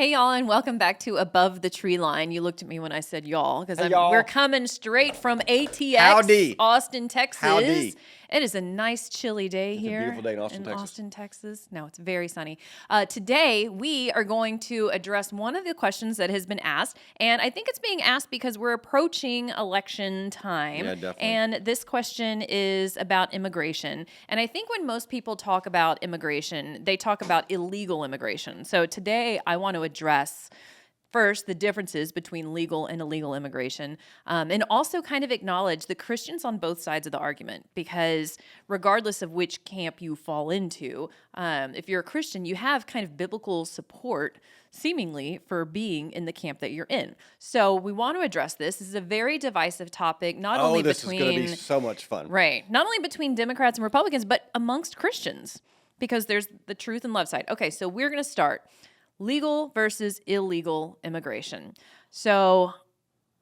Hey, y'all, and welcome back to Above the Tree Line. You looked at me when I said y'all, because y'all. we're coming straight from ATX, Howdy. Austin, Texas. Howdy. It is a nice, chilly day here. a beautiful day in Austin, Texas. Austin, Texas. No, it's very sunny. Today, we are going to address one of the questions that has been asked, and I think it's being asked because we're approaching election time. Yeah, definitely. And this question is about immigration. And I think when most people talk about immigration, they talk about illegal immigration. So today, I want to address first the differences between legal and illegal immigration, and also kind of acknowledge the Christians on both sides of the argument, because regardless of which camp you fall into, if you're a Christian, you have kind of biblical support seemingly for being in the camp that you're in. So we want to address this. This is a very divisive topic, not only this between is going to be so much fun. Right. Not only between Democrats and Republicans, but amongst Christians, because there's the truth and love side. Okay, so we're going to start legal versus illegal immigration. So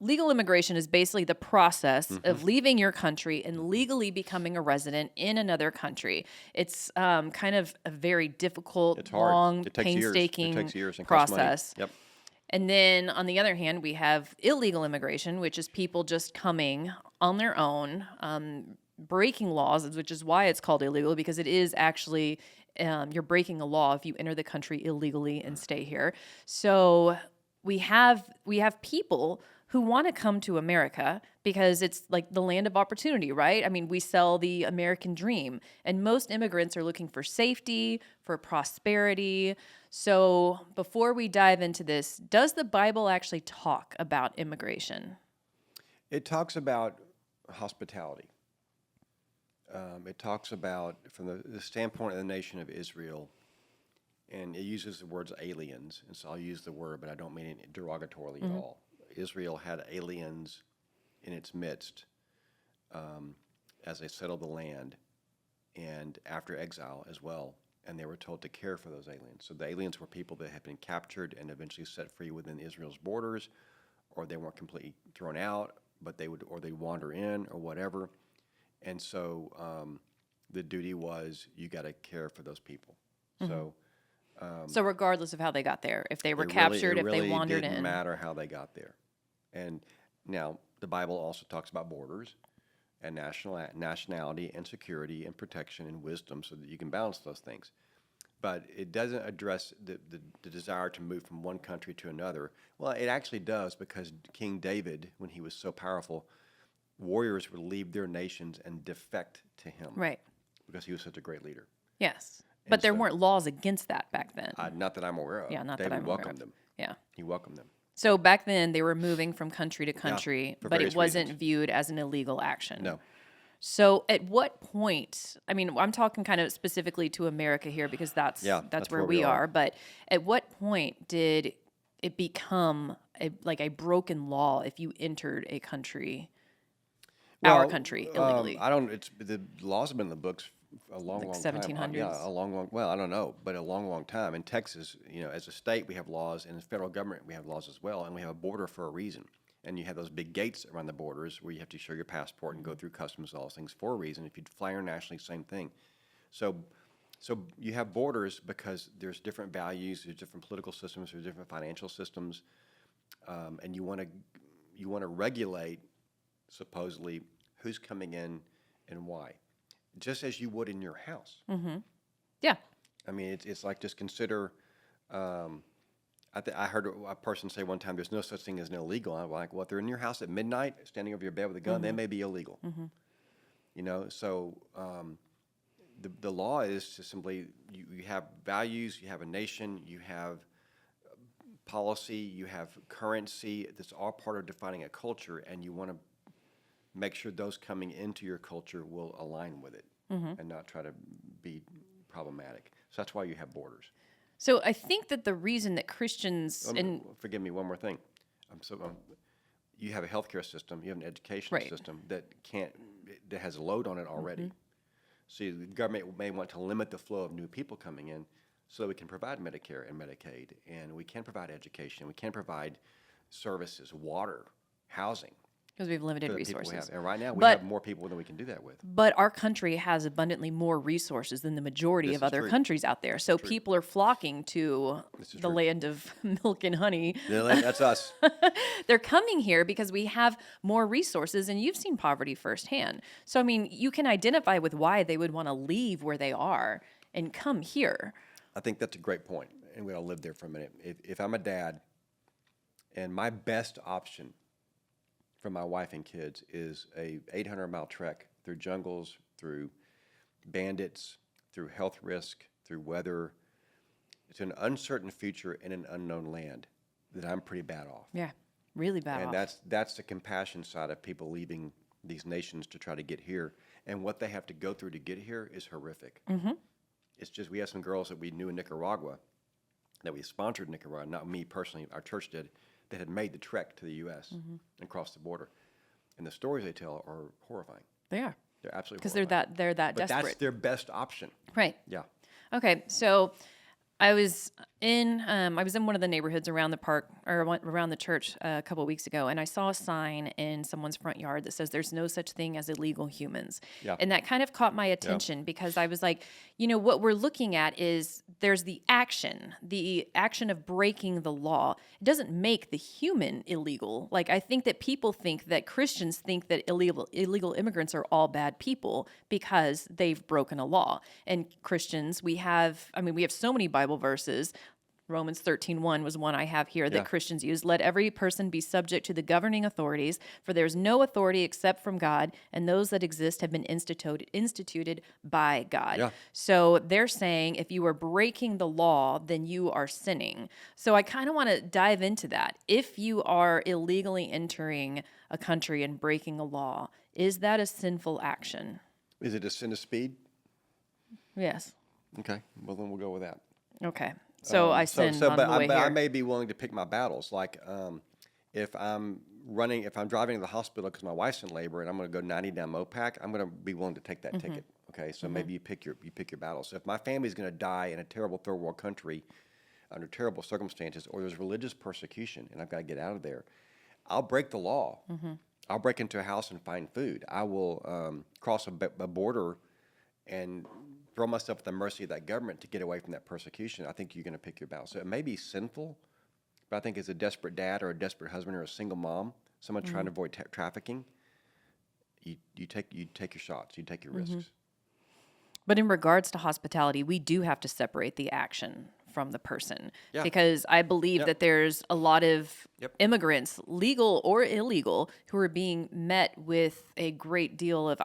legal immigration is basically the process of leaving your country and legally becoming a resident in another country. It's kind of a very difficult, It's hard. long, It takes painstaking years. It takes years and costs money. process. Yep. And then on the other hand, we have illegal immigration, which is people just coming on their own, breaking laws, which is why it's called illegal, because it is actually you're breaking a law if you enter the country illegally and stay here. So we have people who want to come to America because it's like the land of opportunity, right? I mean, we sell the American dream, and most immigrants are looking for safety, for prosperity. So before we dive into this, does the Bible actually talk about immigration? It talks about hospitality. It talks about, from the standpoint of the nation of Israel, and it uses the words aliens, and so I'll use the word, but I don't mean it derogatorily at all. Israel had aliens in its midst as they settled the land, and after exile as well, and they were told to care for those aliens. So the aliens were people that had been captured and eventually set free within Israel's borders, or they weren't completely thrown out, but they'd wander in or whatever. And so the duty was, you got to care for those people. So So regardless of how they got there, if they were it captured, really, if they wandered didn't in. matter how they got there. And now the Bible also talks about borders and nationality and security and protection and wisdom, so that you can balance those things. But it doesn't address the desire to move from one country to another. Well, it actually does, because King David, when he was so powerful, warriors would leave their nations and defect to him. Right. Because he was such a great leader. Yes. But there so- weren't laws against that back then. Not that I'm aware of. Yeah, not that David I'm aware welcomed of. them. Yeah. He welcomed them. So back then they were moving from country to country, for but it various wasn't reasons. viewed as an illegal action. No. So at what point, I mean, I'm talking kind of specifically to America here, because that's where we are, but at what point did it become a broken law if you entered a country, our country, illegally? The laws have been in the books a long 1700s? time. Yeah, well, I don't know, but a long time. In Texas, as a state, we have laws, and the federal government, we have laws as well, and we have a border for a reason. And you have those big gates around the borders where you have to show your passport and go through customs, all those things for a reason. If you fly internationally, same thing. So you have borders because there's different values, there's different political systems, there's different financial systems, and you want to regulate, supposedly, who's coming in and why, just as you would in your house. Yeah. I mean, it's like, just consider. I heard a person say one time, "There's no such thing as an illegal." I'm like, well, if they're in your house at midnight, standing over your bed with a gun, they may be illegal. So the law is to simply, you have values, you have a nation, you have policy, you have currency. That's all part of defining a culture, and you want to make sure those coming into your culture will align with it and not try to be problematic. So that's why you have borders. So I think that the reason that Christians Forgive me, one more thing. You have a healthcare system, you have an educational Right. system that has a load on it already. So the government may want to limit the flow of new people coming in, so we can provide Medicare and Medicaid, and we can provide education, we can provide services, water, housing. because we have limited for the people we resources. have. And right now, we But have more people than we can do that with. But our country has abundantly more resources than the majority This of is other true. countries out there. So people are flocking to This is the true. land of milk and honey. That's us. They're coming here because we have more resources, and you've seen poverty firsthand. So, I mean, you can identify with why they would want to leave where they are and come here. I think that's a great point, and we're gonna live there for a minute. If I'm a dad, and my best option for my wife and kids is a 800-mile trek through jungles, through bandits, through health risk, through weather. It's an uncertain future in an unknown land that I'm pretty bad off. Yeah, really bad And off. that's the compassion side of people leaving these nations to try to get here. And what they have to go through to get here is horrific. It's just, we have some girls that we knew in Nicaragua, that we sponsored in Nicaragua, not me personally, our church did, that had made the trek to the U.S. and crossed the border. And the stories they tell are horrifying. They are. They're absolutely Because horrifying. they're that But desperate. that's their best option. Right. Yeah. Okay, so I was in one of the neighborhoods around the park or around the church a couple of weeks ago, and I saw a sign in someone's front yard that says "There's no such thing as illegal humans," Yeah. and that kind of caught my attention because I was like, what we're looking at is there's the action of breaking the law. It doesn't make the human illegal. Like I think that people think that Christians think that illegal immigrants are all bad people because they've broken a law. And Christians, we have so many Bible verses. Romans 13:1 was one I have here that Christians use. Let every person be subject to the governing authorities, for there is no authority except from God, and those that exist have been instituted by God. Yeah. So they're saying if you are breaking the law, then you are sinning. So I kind of want to dive into that. If you are illegally entering a country and breaking a law, is that a sinful action? Is it a sin of speed? Yes. Okay. Well, then we'll go with that. Okay. So I sinned on the way but here. I may be willing to pick my battles. Like if I'm driving to the hospital because my wife's in labor and I'm going to go 90 down Mopac, I'm going to be willing to take that ticket. Okay, so maybe you pick your battles. So if my family's going to die in a terrible third world country under terrible circumstances, or there's religious persecution and I've got to get out of there, I'll break the law. I'll break into a house and find food. I will cross a border and throw myself at the mercy of that government to get away from that persecution. I think you're going to pick your battle. So it may be sinful, but I think as a desperate dad or a desperate husband or a single mom, someone trying to avoid trafficking, you take your shots, you take your risks. But in regards to hospitality, we do have to separate the action from the person. Yeah. Because I believe that there's a lot of Yep. immigrants, legal or illegal, who are being met with a great deal of,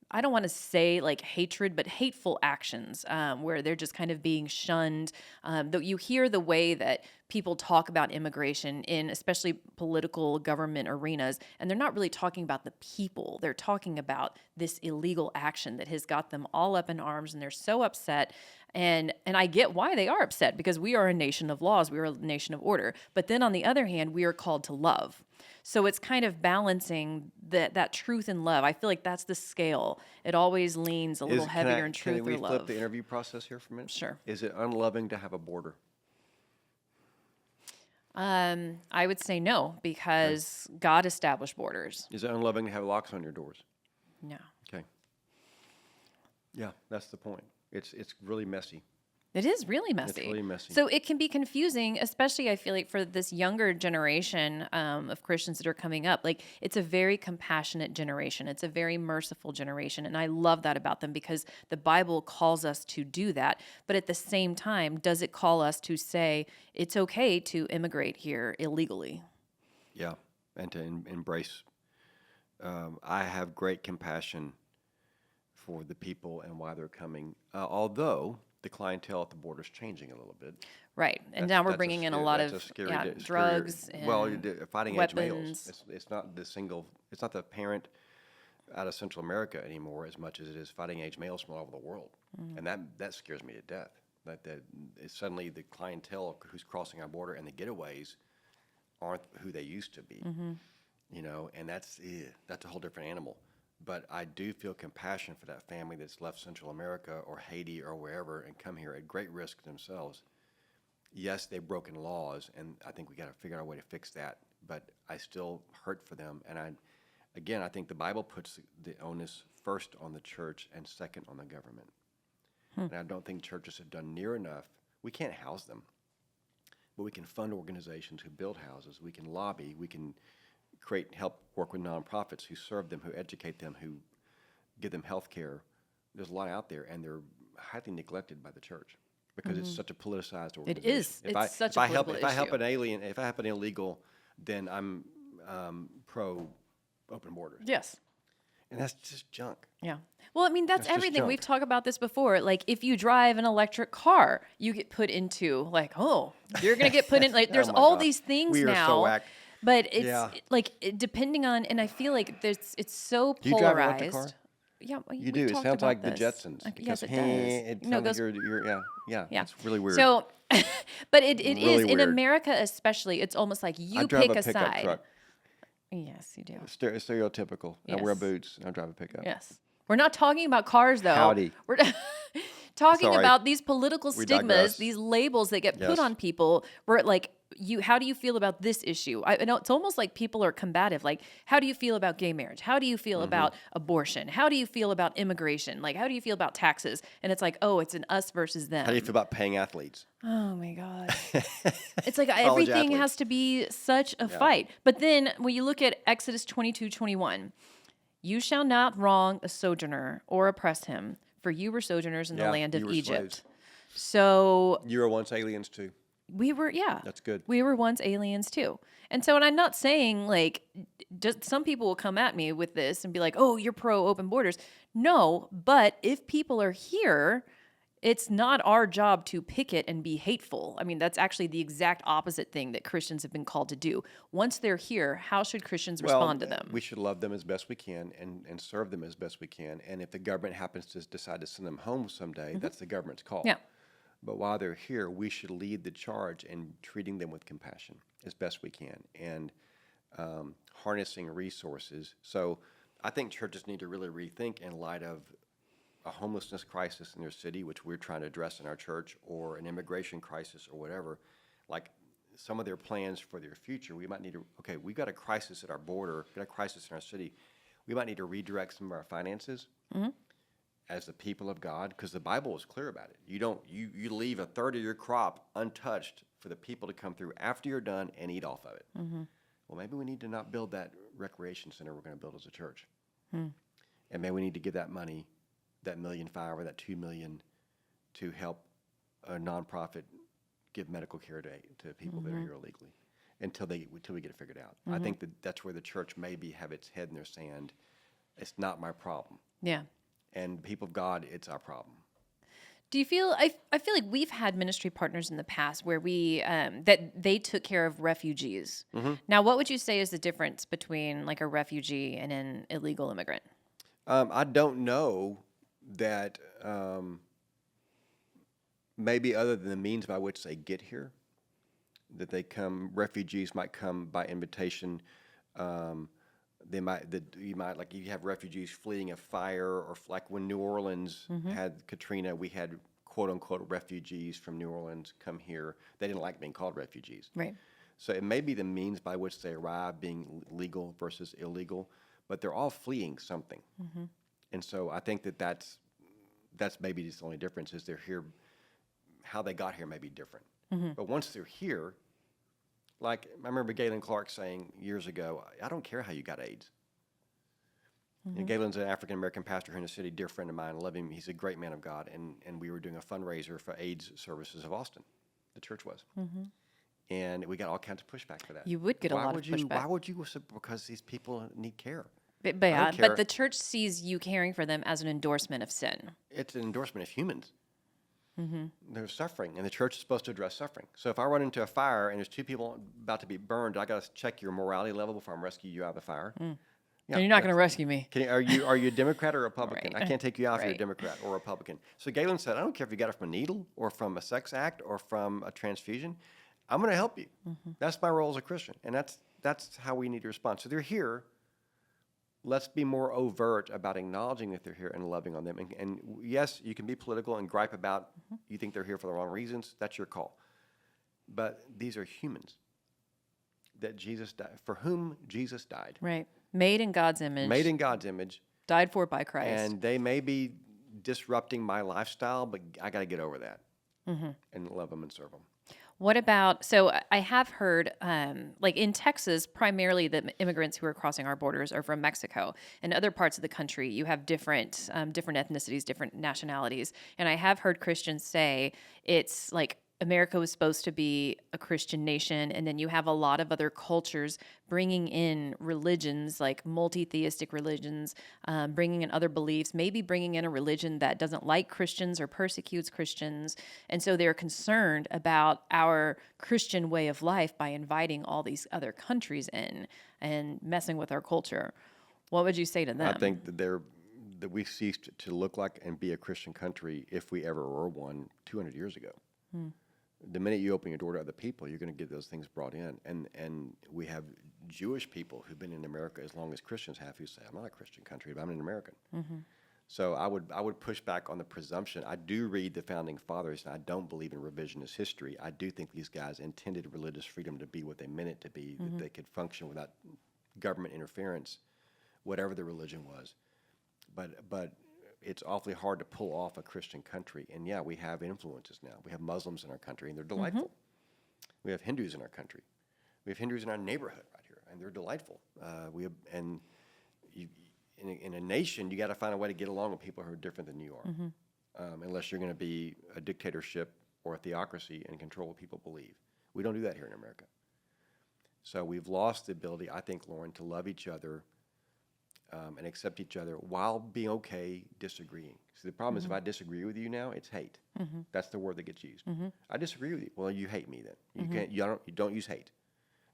I don't want to say like hatred, but hateful actions where they're just kind of being shunned. Though you hear the way that people talk about immigration in especially political government arenas, and they're not really talking about the people. They're talking about this illegal action that has got them all up in arms, and they're so upset. And I get why they are upset, because we are a nation of laws. We are a nation of order. But then on the other hand, we are called to love. So it's kind of balancing that truth and love. I feel like that's the scale. It always leans a little heavier in truth Can we or flip love. the interview process here for a minute? Sure. Is it unloving to have a border? I would say no, because God established borders. Is it unloving to have locks on your doors? No. Okay. Yeah, that's the point. It's really messy. It is really messy. really messy. So it can be confusing, especially I feel like for this younger generation of Christians that are coming up. Like it's a very compassionate generation. It's a very merciful generation. And I love that about them, because the Bible calls us to do that. But at the same time, does it call us to say it's okay to immigrate here illegally? Yeah, and to embrace. I have great compassion for the people and why they're coming, although the clientele at the border is changing a little bit. Right. And That's- now we're that's bringing in a lot of scary drugs well, and fighting age weapons. males. It's not it's not the parent out of Central America anymore as much as it is fighting age males from all over the world. And that scares me to death. That it's suddenly the clientele who's crossing our border and the getaways aren't who they used to be. And that's a whole different animal. But I do feel compassion for that family that's left Central America or Haiti or wherever and come here at great risk themselves. Yes, they've broken laws, and I think we got to figure out a way to fix that. but I still hurt for them. And I think the Bible puts the onus first on the church and second on the government. And I don't think churches have done near enough. We can't house them, but we can fund organizations who build houses. We can lobby. We can help work with nonprofits who serve them, who educate them, who give them health care. There's a lot out there, and they're highly neglected by the church because it's such a politicized organization. It is. It's such a political issue. If I help an alien, if I help an illegal, then I'm pro open borders. Yes. And that's just junk. Yeah. Well, I mean, that's That's just everything. junk. We've talked about this before. Like, if you drive an electric car, you get put into, like, oh, you're going to get put in, like, there's Oh my all God. these things We are now. so whack. But it's, Yeah. like, depending on, and I feel like it's so Do you drive an polarized. electric car? Yeah, You do. It sounds like the Jetsons. Yes, it does. It No, sounds it like you're Yeah. It's really weird. So, but it Really is in weird. America especially. It's almost like I you drive pick a a pickup side. truck. Yes, you do. Stereotypical. I wear Yes. boots. I drive a pickup. Yes. We're not talking about cars, though. Howdy. We're talking Sorry. about these political We stigmas, digress. these labels that get put Yes. on people. Where, like, how do you feel about this issue? I know it's almost like people are combative. Like, how do you feel about gay marriage? How do you feel about abortion? How do you feel about immigration? Like, how do you feel about taxes? And it's like, oh, it's an us versus them. How do you feel about paying athletes? Oh my God. It's like everything athletes. has to be such a fight. But then when you look at Exodus 22:21, you shall not wrong a sojourner or oppress him, for you were sojourners in the Yeah, land of you were Egypt. slaves. So You were once aliens too. we were, yeah. That's good. We were once aliens too. And so, and I'm not saying like, just some people will come at me with this and be like, oh, you're pro open borders. No, but if people are here, it's not our job to picket and be hateful. I mean, that's actually the exact opposite thing that Christians have been called to do. Once they're here, how should Christians respond to them? We should love them as best we can and serve them as best we can. And if the government happens to decide to send them home someday, that's the government's call. Yeah. But while they're here, we should lead the charge in treating them with compassion as best we can and harnessing resources. So I think churches need to really rethink in light of a homelessness crisis in their city, which we're trying to address in our church, or an immigration crisis or whatever. Like some of their plans for their future, we might need to, okay, we've got a crisis at our border, we've got a crisis in our city. We might need to redirect some of our finances as the people of God, because the Bible is clear about it. You leave a third of your crop untouched for the people to come through after you're done and eat off of it. Well, maybe we need to not build that recreation center we're going to build as a church. And maybe we need to give that money, that $1.5 million or that $2 million, to help a nonprofit give medical care to people that are here illegally until we get it figured out. I think that's where the church maybe have its head in their sand. It's not my problem. Yeah. And people of God, it's our problem. Do you feel? I feel like we've had ministry partners in the past where we that they took care of refugees. Now, what would you say is the difference between like a refugee and an illegal immigrant? I don't know that maybe other than the means by which they get here, that refugees might come by invitation. You might like you have refugees fleeing a fire, or like when New Orleans had Katrina, we had quote unquote refugees from New Orleans come here. They didn't like being called refugees. Right. So it may be the means by which they arrive being legal versus illegal, but they're all fleeing something. And so I think that's maybe just the only difference is they're here. How they got here may be different. But once they're here, like I remember Galen Clark saying years ago, I don't care how you got AIDS. And Galen's an African-American pastor here in the city, dear friend of mine. I love him. He's a great man of God. And we were doing a fundraiser for AIDS services of Austin. The church was. And we got all kinds of pushback for that. You would get a lot of pushback. Why would you? Because these people need care. But care. the church sees you caring for them as an endorsement of sin. It's an endorsement of humans. They're suffering, and the church is supposed to address suffering. So if I run into a fire and there's two people about to be burned, I got to check your morality level before I'm rescue you out of the fire. Yeah, And you're not going to rescue me. are you a Democrat or a Republican? Right. I can't take you out if you're a Right. Democrat or Republican. So Galen said, I don't care if you got it from a needle or from a sex act or from a transfusion. I'm going to help you. That's my role as a Christian, and that's how we need to respond. So they're here. Let's be more overt about acknowledging that they're here and loving on them. And yes, you can be political and gripe about you think they're here for the wrong reasons. That's your call. But these are humans. that Jesus died, for whom Jesus died, Right. Made in God's image. made in God's image, Died for by Christ. and they may be disrupting my lifestyle, but I got to get over that and love them and serve them. What about, so I have heard, like in Texas, primarily the immigrants who are crossing our borders are from Mexico. In other parts of the country, you have different ethnicities, different nationalities. And I have heard Christians say it's like America was supposed to be a Christian nation, and then you have a lot of other cultures bringing in religions, like multi-theistic religions, bringing in other beliefs, maybe bringing in a religion that doesn't like Christians or persecutes Christians. And so they're concerned about our Christian way of life by inviting all these other countries in and messing with our culture. What would you say to them? I think that we ceased to look like and be a Christian country, if we ever were one, 200 years ago. The minute you open your door to other people, you're going to get those things brought in. And we have Jewish people who've been in America as long as Christians have, who say, I'm not a Christian country, but I'm an American. So I would push back on the presumption. I do read the Founding Fathers, and I don't believe in revisionist history. I do think these guys intended religious freedom to be what they meant it to be, that they could function without government interference, whatever the religion was. But it's awfully hard to pull off a Christian country. And yeah, we have influences now. We have Muslims in our country, and they're delightful. We have Hindus in our country. We have Hindus in our neighborhood right here, and they're delightful. In a nation, you got to find a way to get along with people who are different than you are, unless you're going to be a dictatorship or a theocracy and control what people believe. We don't do that here in America. So we've lost the ability, I think, Lauren, to love each other and accept each other while being okay disagreeing. See, the problem is if I disagree with you now, it's hate. That's the word that gets used. I disagree with you. Well, you hate me then. You don't use hate.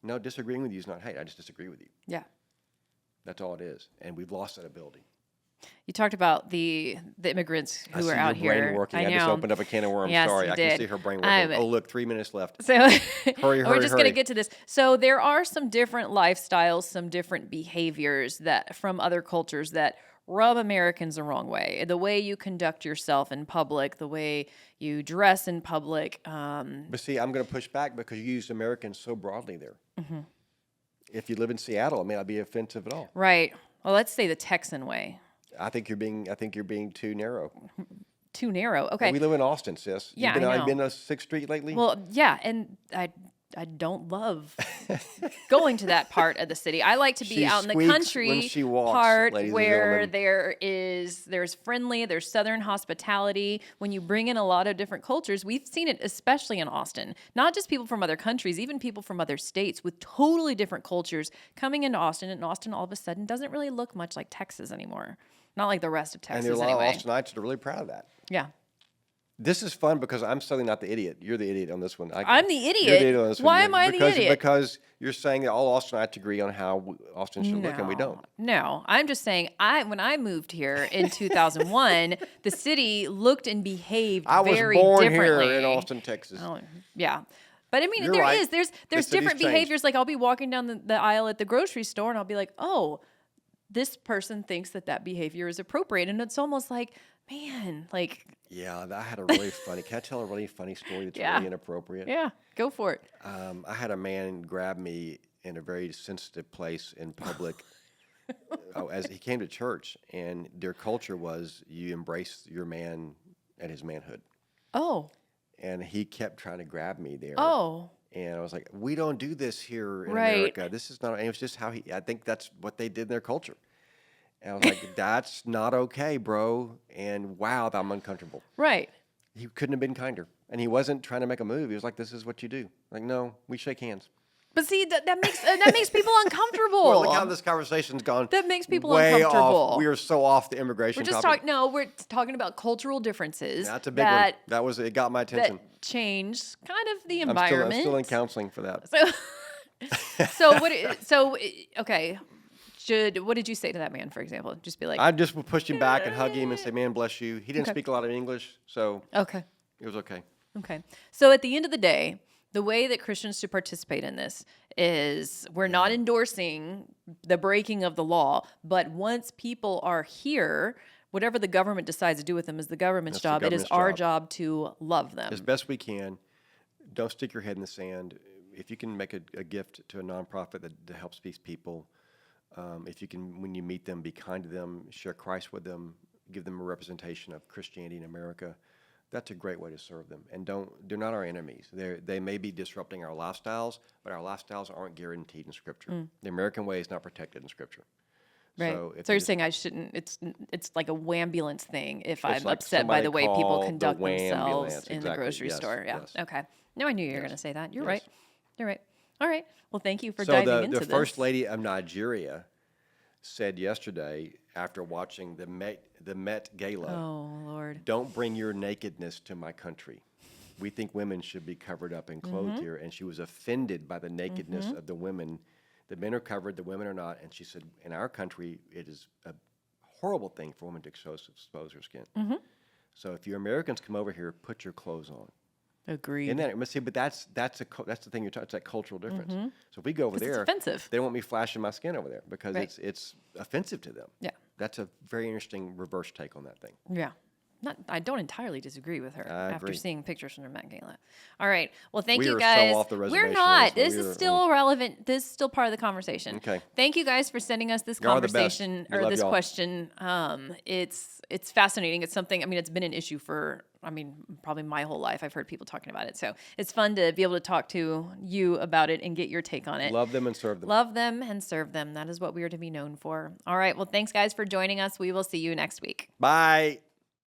No, disagreeing with you is not hate. I just disagree with you. Yeah. That's all it is. And we've lost that ability. You talked about the immigrants who are out I see your brain here. working. I know. I just opened up a can of worms. Yes, Sorry, you I did. can see her brain working. Oh, look, 3 minutes left. So Hurry, we're just going hurry. to get to this. So there are some different lifestyles, some different behaviors that from other cultures that rub Americans the wrong way. The way you conduct yourself in public, the way you dress in public. But see, I'm going to push back because you used Americans so broadly there. If you live in Seattle, it may not be offensive at all. Right. Well, let's say the Texan way. I think you're being too narrow. Too narrow. Okay. We live in Austin, sis. Yeah, You've been, I Have know. you been to 6th Street lately? Well, yeah, and I don't love going to that part of the city. I like to be She out in the squeaks country when she walks, part ladies and where gentlemen. there's friendly, there's southern hospitality. When you bring in a lot of different cultures, we've seen it especially in Austin. Not just people from other countries, even people from other states with totally different cultures coming into Austin, and Austin all of a sudden doesn't really look much like Texas anymore. Not like the rest of and Texas there are a lot anyway. of Austinites that are really proud of that. Yeah. This is fun because I'm certainly not the idiot. You're the idiot on this one. I'm the You're idiot? the idiot on this one. Why am I the idiot? Because you're saying that all Austinites agree on how Austin should look, and we don't. No, I'm just saying when I moved here in 2001, the city looked and behaved I was very born differently. here in Austin, Texas. Oh, yeah. But I mean, You're right. there's city's different changed. behaviors. Like I'll be walking down the aisle at the grocery store and I'll be like, oh, this person thinks that behavior is appropriate. And it's almost like, man, like, Yeah, I had a really funny. Can I tell a really funny story that's Yeah. really inappropriate? yeah, go for it. I had a man grab me in a very sensitive place in public as he came to church, and their culture was you embrace your man at his manhood. Oh, And he kept trying to grab me there. oh, And I was like, we don't do this here in Right. America. This is not, and it was just I think that's what they did in their culture. And I was like, that's not okay, bro. And wow, I'm uncomfortable. right. He couldn't have been kinder. And he wasn't trying to make a move. He was like, this is what you do. Like, no, we shake hands. But see, that makes people uncomfortable. Well, look how this conversation's gone. That makes people way uncomfortable. Off. We are so off the immigration We're just topic. talking. No, we're talking about cultural differences. That's a big one. That was it. Got my attention. That changed kind of the I'm environment. still in counseling for that. Okay. What did you say to that man, for example? Just be like, I just would push him back and hug him and say, "Man, bless you." He didn't speak a lot of English, so okay, it was okay. okay. So at the end of the day, the way that Christians should participate in this is we're not endorsing the breaking of the law, but once people are here, whatever the government decides to do with them is the government's That's the job. It is government's our job. job to love them. As best we can. Don't stick your head in the sand. if you can make a gift to a nonprofit that helps these people, if you can, when you meet them, be kind to them, share Christ with them, give them a representation of Christianity in America, that's a great way to serve them. And they're not our enemies. They may be disrupting our lifestyles, but our lifestyles aren't guaranteed in Scripture. The American way is not protected in Scripture. Right. So, if So they you're just- saying I shouldn't, it's like a wambulance thing if I'm like upset by somebody the way people call the conduct themselves wambulance. in the Exactly. grocery Yes, store. Yeah. yes. Okay. No, I knew you were going to say that. You're Yes. right. You're right. All right. Well, thank you for So diving into the First this. Lady of Nigeria said yesterday, after watching the Met Gala, Oh, Lord. "Don't bring your nakedness to my country. We think women should be covered up and clothed here." And she was offended by the nakedness of the women. The men are covered, the women are not. And she said, in our country, it is a horrible thing for women to expose her skin. So if you Americans come over here, put your clothes on. Agreed. And then, but that's the thing you're talking. It's that cultural difference. So if we go over 'Cause it's there, offensive. they don't want me flashing my skin over there because Right. it's offensive to them. Yeah. That's a very interesting reverse take on that thing. Yeah. I don't entirely disagree with her I after agree. seeing pictures from her Met Gala. All right. Well, thank We you are so guys. off the We're reservation, not. Lisa. This We is are- still relevant. This is still part of the conversation. Okay. Thank you guys for sending us this Y'all are the best. conversation We or love this y'all. question. It's fascinating. It's something, I mean, it's been an issue for, probably my whole life. I've heard people talking about it. So it's fun to be able to talk to you about it and get your take on it. Love them and serve them. Love them and serve them. That is what we are to be known for. All right. Well, thanks guys for joining us. We will see you next week. Bye.